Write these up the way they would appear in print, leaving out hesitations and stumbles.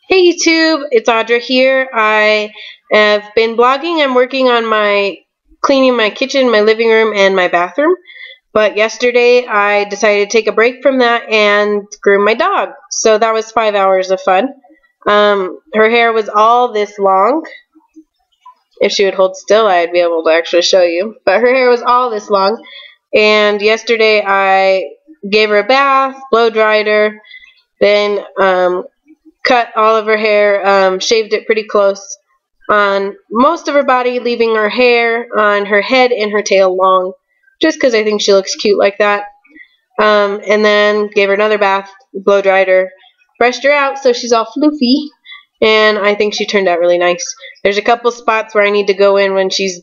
Hey YouTube, it's Audra here. I have been blogging. I'm working on cleaning my kitchen, my living room, and my bathroom. But yesterday I decided to take a break from that and groom my dog. So that was 5 hours of fun. Her hair was all this long. If she would hold still, I'd be able to actually show you. But her hair was all this long. And yesterday I gave her a bath, blow dried her, then cut all of her hair, shaved it pretty close on most of her body, leaving her hair on her head and her tail long, just because I think she looks cute like that. And then gave her another bath, blow dried her, brushed her out so she's all floofy, and I think she turned out really nice. There's a couple spots where I need to go in when she's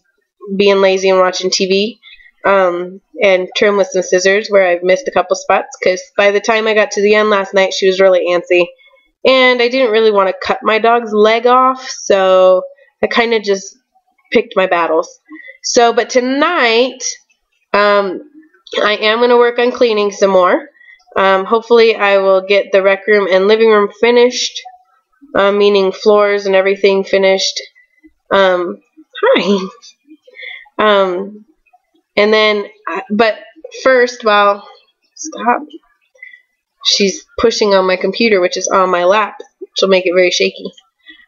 being lazy and watching TV, and trim with some scissors where I've missed a couple spots, because by the time I got to the end last night, she was really antsy. And I didn't really want to cut my dog's leg off, so I kind of just picked my battles. But tonight, I am going to work on cleaning some more. Hopefully I will get the rec room and living room finished, meaning floors and everything finished. Hi. And then, but first, stop. She's pushing on my computer, which is on my lap, which will make it very shaky.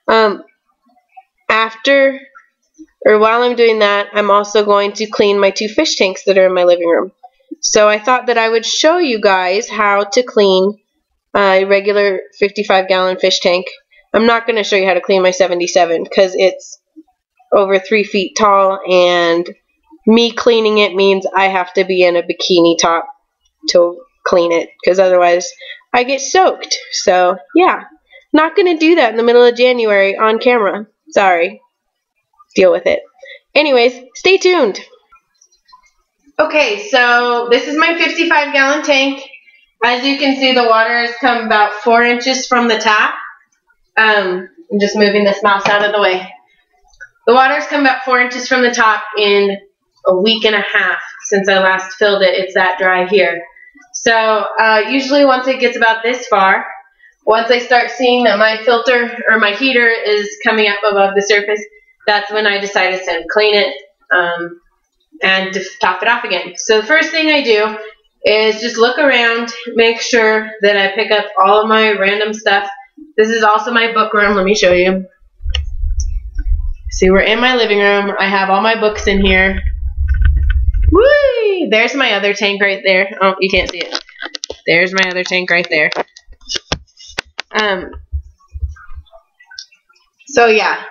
While I'm doing that, I'm also going to clean my 2 fish tanks that are in my living room. So I thought that I would show you guys how to clean a regular 55-gallon fish tank. I'm not going to show you how to clean my 77 because it's over 3 feet tall, and me cleaning it means I have to be in a bikini top to clean it, because otherwise I get soaked. So yeah, not gonna do that in the middle of January on camera. Sorry, deal with it. Anyways, stay tuned. Okay, so this is my 55-gallon tank. As you can see, the water has come about 4 inches from the tap. I'm just moving this mouse out of the way. The water's come about 4 inches from the top in a week and a half since I last filled it. It's that dry here. So usually once it gets about this far, once I start seeing that my filter or my heater is coming up above the surface, that's when I decide to clean it and to top it off again. So the first thing I do is just look around, make sure that I pick up all of my random stuff. This is also my book room. Let me show you. See, we're in my living room. I have all my books in here. Whee! There's my other tank right there. Oh, you can't see it. There's my other tank right there. So yeah,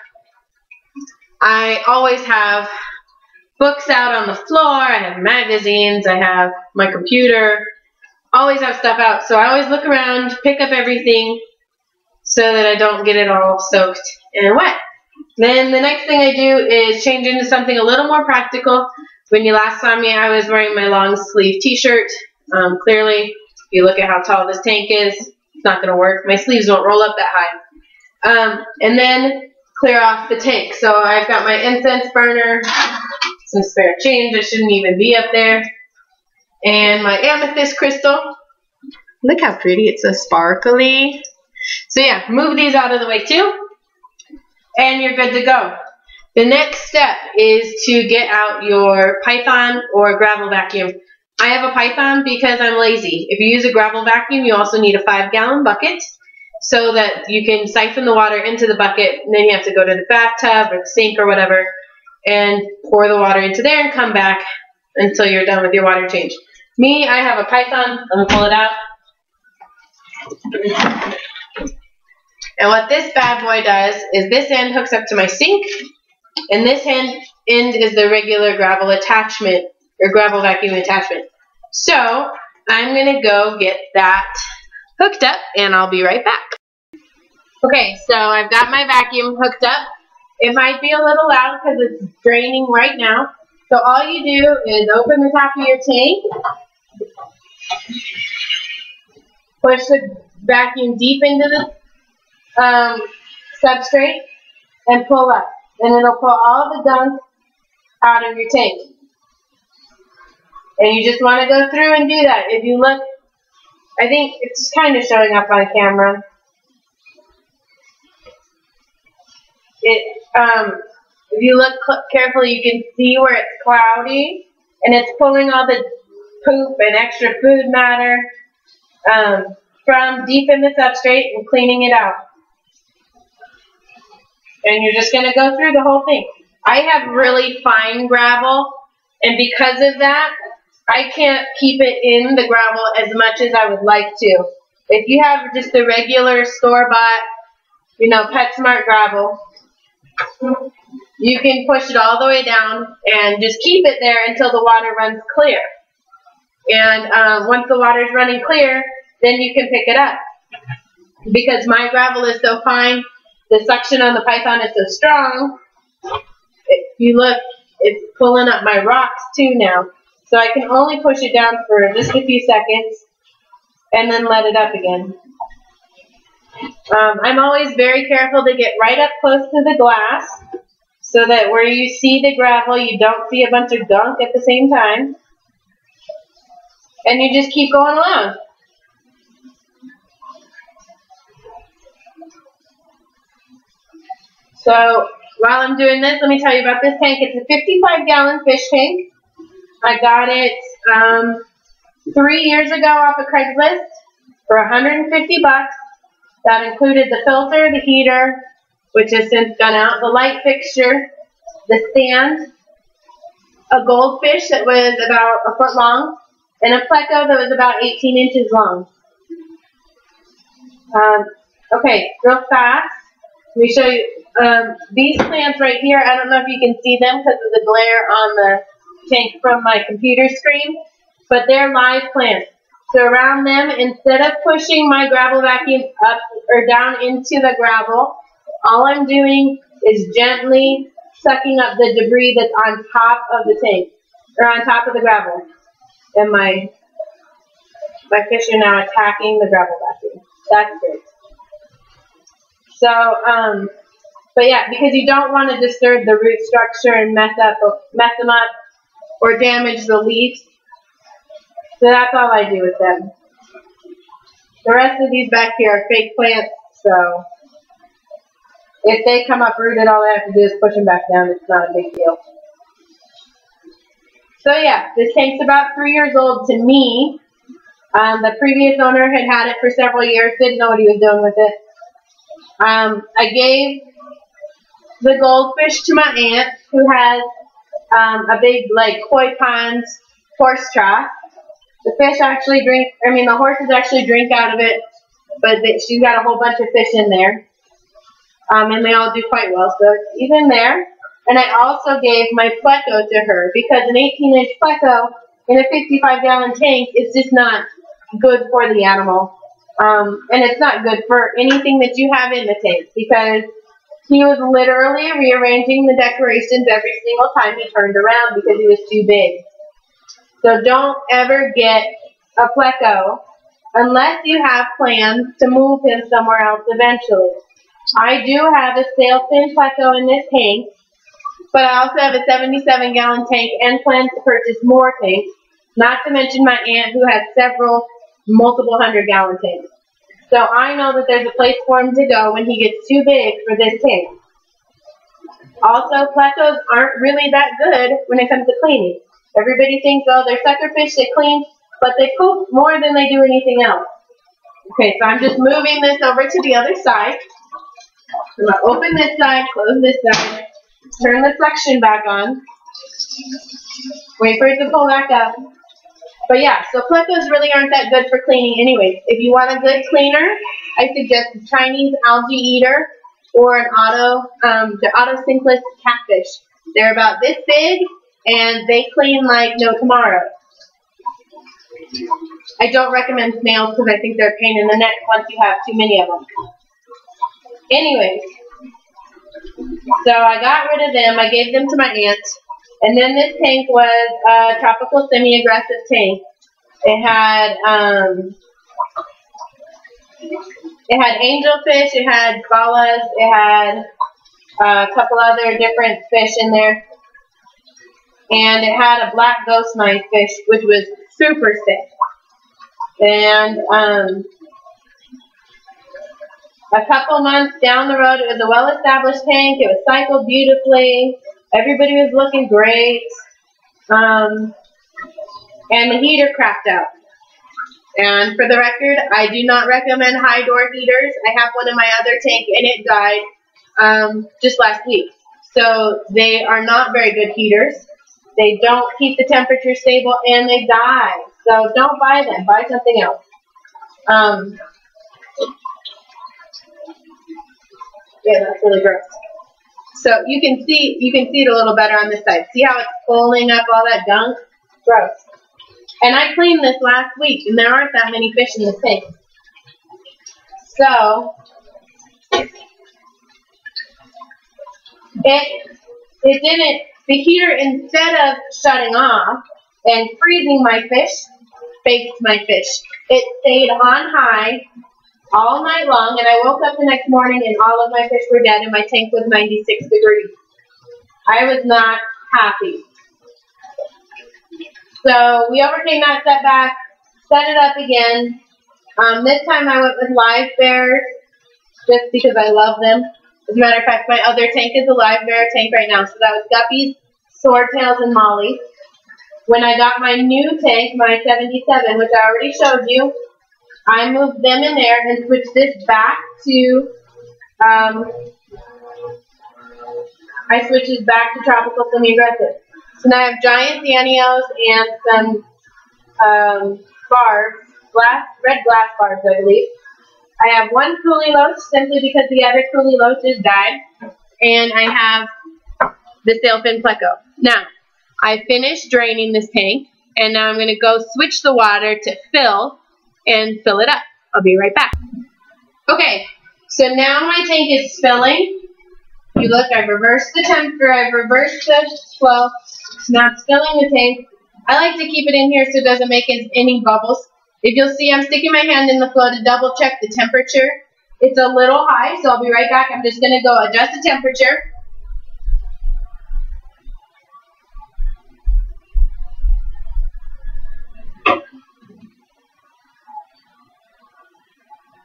I always have books out on the floor. I have magazines. I have my computer. Always have stuff out. So I always look around, pick up everything so that I don't get it all soaked and wet. Then the next thing I do is change into something a little more practical. When you last saw me, I was wearing my long sleeve t-shirt. Clearly, if you look at how tall this tank is, it's not going to work. My sleeves don't roll up that high. And then clear off the tank. So I've got my incense burner, some spare change that shouldn't even be up there, and my amethyst crystal. Look how pretty, it's so sparkly. So yeah, move these out of the way too, and you're good to go. The next step is to get out your Python or gravel vacuum. I have a Python because I'm lazy. If you use a gravel vacuum, you also need a 5-gallon bucket so that you can siphon the water into the bucket, and then you have to go to the bathtub or the sink or whatever and pour the water into there and come back until you're done with your water change. Me, I have a Python. Let me pull it out. And what this bad boy does is this end hooks up to my sink, and this end is the regular gravel attachment or gravel vacuum attachment. So I'm going to go get that hooked up, and I'll be right back. Okay, so I've got my vacuum hooked up. It might be a little loud because it's draining right now. So all you do is open the top of your tank, push the vacuum deep into the substrate, and pull up. And it'll pull all the gunk out of your tank. And you just want to go through and do that. If you look, I think it's kind of showing up on camera. if you look carefully, you can see where it's cloudy, and it's pulling all the poop and extra food matter from deep in the substrate and cleaning it out. And you're just going to go through the whole thing. I have really fine gravel, and because of that, I can't keep it in the gravel as much as I would like to. If you have just the regular store-bought, PetSmart gravel, you can push it all the way down and just keep it there until the water runs clear. And once the water is running clear, then you can pick it up. Because my gravel is so fine, the suction on the python is so strong, if you look, it's pulling up my rocks too now. So I can only push it down for just a few seconds and then let it up again. I'm always very careful to get right up close to the glass so that where you see the gravel, you don't see a bunch of gunk at the same time. And you just keep going along. So while I'm doing this, let me tell you about this tank. It's a 55-gallon fish tank. I got it 3 years ago off of Craigslist for $150. That included the filter, the heater, which has since gone out, the light fixture, the stand, a goldfish that was about a foot long, and a pleco that was about 18 inches long. Okay, real fast, let me show you these plants right here. I don't know if you can see them because of the glare on the tank from my computer screen, but they're live plants. So around them, instead of pushing my gravel vacuum up or down into the gravel, all I'm doing is gently sucking up the debris that's on top of the tank, or on top of the gravel. And my fish are now attacking the gravel vacuum. That's good. So, but yeah, because you don't want to disturb the root structure and mess them up or damage the leaves. So that's all I do with them. The rest of these back here are fake plants, so if they come uprooted, all I have to do is push them back down. It's not a big deal. So yeah, this tank's about 3 years old to me. The previous owner had had it for several years, didn't know what he was doing with it. I gave the goldfish to my aunt, who has a big, koi pond horse trough. The fish actually the horses actually drink out of it, but she's got a whole bunch of fish in there. And they all do quite well, so it's even there. And I also gave my pleco to her, because an 18-inch pleco in a 55-gallon tank is just not good for the animal. And it's not good for anything that you have in the tank, because he was literally rearranging the decorations every single time he turned around because he was too big. So don't ever get a pleco unless you have plans to move him somewhere else eventually. I do have a sailfin pleco in this tank, but I also have a 77-gallon tank and plan to purchase more tanks, not to mention my aunt, who has several multiple 100-gallon tanks. So I know that there's a place for him to go when he gets too big for this tank. Also, plecos aren't really that good when it comes to cleaning. Everybody thinks, oh, they're sucker fish, they clean, but they poop more than they do anything else. Okay, so I'm just moving this over to the other side. I'm going to open this side, close this side, turn the suction back on, wait for it to pull back up. But yeah, so plecos really aren't that good for cleaning anyways. If you want a good cleaner, I suggest the Chinese algae eater or the auto sinkless catfish. They're about this big, and they clean like no tomorrow. I don't recommend snails because I think they're a pain in the neck once you have too many of them. Anyways, so I got rid of them. I gave them to my aunt. And then this tank was a tropical semi-aggressive tank. It had angelfish, it had gallas, it had a couple other different fish in there. And it had a black ghost knife fish, which was super sick. And A couple months down the road, it was a well-established tank. It was cycled beautifully. Everybody was looking great. And the heater cracked out. And for the record, I do not recommend high door heaters. I have one in my other tank and it died just last week. So they are not very good heaters. They don't keep the temperature stable and they die. So don't buy them. Buy something else. Yeah, that's really gross. So you can see it a little better on this side. See how it's pulling up all that gunk? Gross. And I cleaned this last week, and there aren't that many fish in the tank. So it didn't. The heater, instead of shutting off and freezing my fish, baked my fish. It stayed on high all night long, and I woke up the next morning and all of my fish were dead and my tank was 96 degrees. I was not happy. So we overcame that setback, set it up again. This time I went with live bears just because I love them. As a matter of fact, my other tank is a live bear tank right now. So that was guppies, swordtails, and mollies. When I got my new tank, my 77, which I already showed you, I moved them in there and switched this back to, I switched this back to tropical semi-aggressive. So now I have giant Danios and some barbs, red glass barbs, I believe. I have one coolie loach simply because the other coolie loaches died. And I have the sailfin pleco. Now, I finished draining this tank, and now I'm going to go switch the water to fill and fill it up. I'll be right back. Okay, so now my tank is filling. You look, I've reversed the temperature, I've reversed the flow. Now it's filling the tank. I like to keep it in here so it doesn't make any bubbles. If you'll see, I'm sticking my hand in the flow to double check the temperature. It's a little high, so I'll be right back. I'm just going to go adjust the temperature.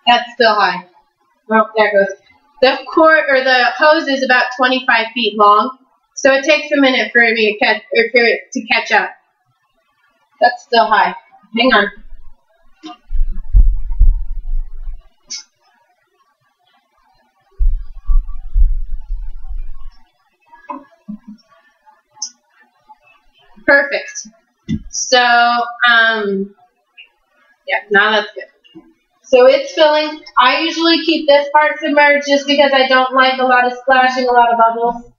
That's still high. Oh, there it goes. The cord or the hose is about 25 feet long, so it takes a minute for me to catch or for it to catch up. That's still high. Hang on. Perfect. So, yeah, now that's good. So it's filling. I usually keep this part submerged just because I don't like a lot of splashing, a lot of bubbles.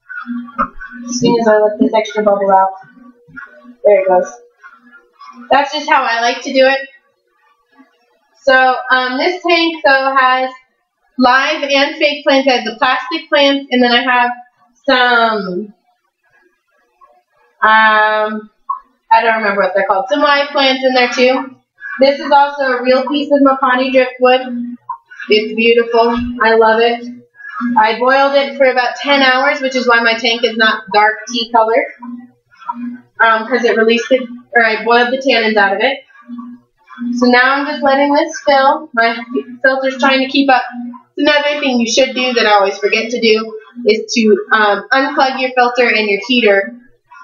As soon as I let this extra bubble out. There it goes. That's just how I like to do it. So this tank, though, has live and fake plants. I have the plastic plants, and then I have some, I don't remember what they're called, some live plants in there, too. This is also a real piece of Mapani driftwood. It's beautiful. I love it. I boiled it for about 10 hours, which is why my tank is not dark tea color. Because it released it, or I boiled the tannins out of it. So now I'm just letting this fill. My filter's trying to keep up. Another thing you should do that I always forget to do is to unplug your filter and your heater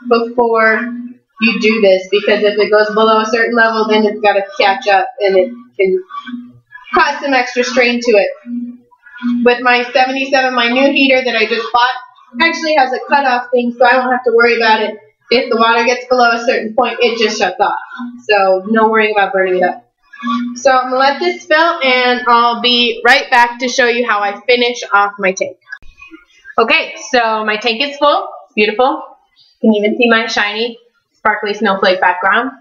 before you do this, because if it goes below a certain level, then it's got to catch up and it can cause some extra strain to it. With my 77, my new heater that I just bought actually has a cutoff thing, so I don't have to worry about it. If the water gets below a certain point, it just shuts off. So no worrying about burning it up. So I'm going to let this fill, and I'll be right back to show you how I finish off my tank. Okay, so my tank is full. It's beautiful. You can even see my shiny sparkly snowflake background.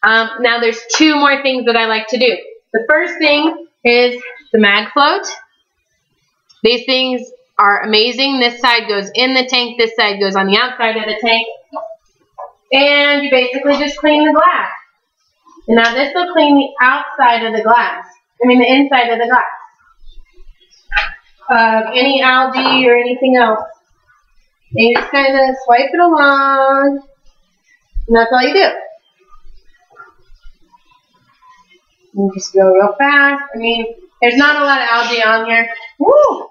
Now there's two more things that I like to do. The first thing is the mag float. These things are amazing. This side goes in the tank, this side goes on the outside of the tank. And you basically just clean the glass. And now this will clean the outside of the glass. I mean the inside of the glass. Of any algae or anything else. And you just kind of swipe it along. And that's all you do. You just go real fast. I mean, there's not a lot of algae on here. Woo!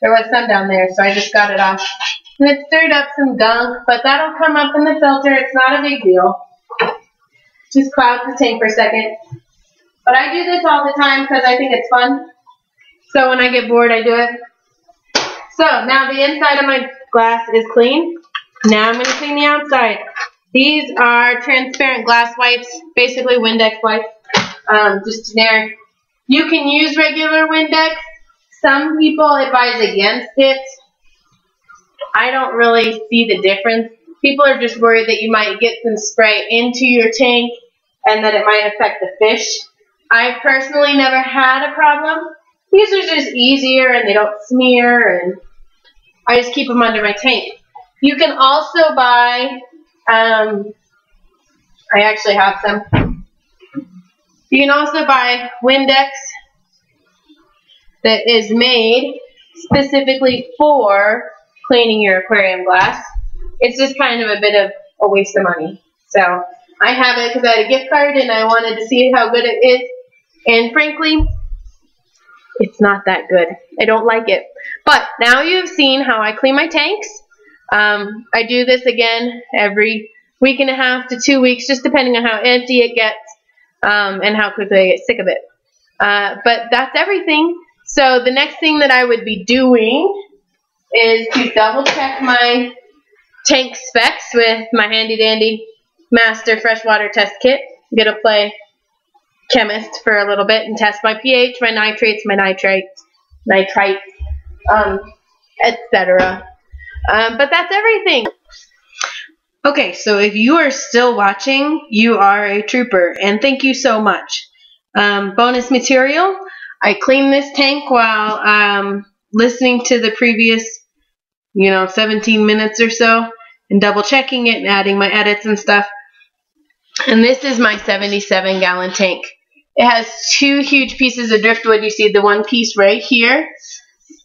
There was some down there, so I just got it off. And it stirred up some gunk, but that'll come up in the filter. It's not a big deal. Just cloud the tank for a second. But I do this all the time because I think it's fun. So when I get bored, I do it. So now the inside of my glass is clean. Now I'm going to clean the outside. These are transparent glass wipes, basically Windex wipes, just generic. You can use regular Windex. Some people advise against it. I don't really see the difference. People are just worried that you might get some spray into your tank and that it might affect the fish. I've personally never had a problem. These are just easier and they don't smear, and I just keep them under my tank. You can also buy, I actually have some. You can also buy Windex that is made specifically for cleaning your aquarium glass. It's just kind of a bit of a waste of money. So I have it because I had a gift card and I wanted to see how good it is. And frankly, it's not that good. I don't like it. But now you've seen how I clean my tanks. I do this again every week and a half to 2 weeks, just depending on how empty it gets and how quickly I get sick of it. But that's everything. So the next thing that I would be doing is to double check my tank specs with my handy dandy master freshwater test kit. I'm going to play chemist for a little bit and test my pH, my nitrates, my nitrites, etc. But that's everything. Okay, so if you are still watching, you are a trooper, and thank you so much. Bonus material, I cleaned this tank while listening to the previous, 17 minutes or so, and double checking it and adding my edits and stuff. And this is my 77-gallon tank. It has 2 huge pieces of driftwood. You see the one piece right here,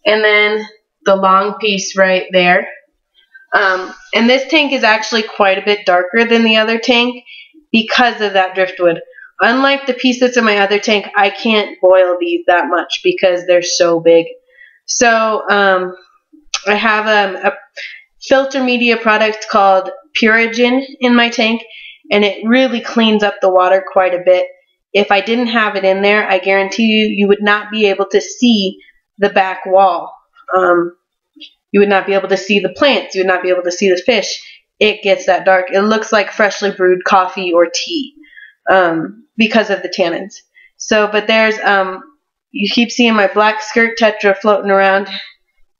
and then the long piece right there. And this tank is actually quite a bit darker than the other tank because of that driftwood. Unlike the piece that's in my other tank, I can't boil these that much because they're so big. So I have a filter media product called Purigen in my tank, and it really cleans up the water quite a bit. If I didn't have it in there, I guarantee you would not be able to see the back wall. You would not be able to see the plants. You would not be able to see the fish. It gets that dark. It looks like freshly brewed coffee or tea because of the tannins. So, but there's, you keep seeing my black skirt tetra floating around.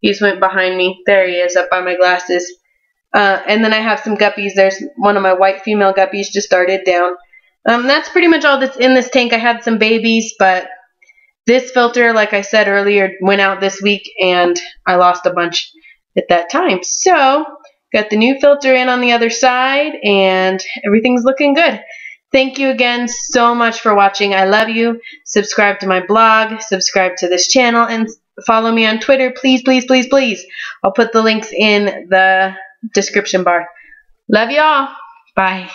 He just went behind me. There he is up by my glasses. And then I have some guppies. There's one of my white female guppies just darted down. That's pretty much all that's in this tank. I had some babies, but this filter, like I said earlier, went out this week, and I lost a bunch at that time. So, got the new filter in on the other side, and everything's looking good. Thank you again so much for watching. I love you. Subscribe to my blog, subscribe to this channel, and follow me on Twitter. Please, please, please, please. I'll put the links in the description bar. Love y'all. Bye.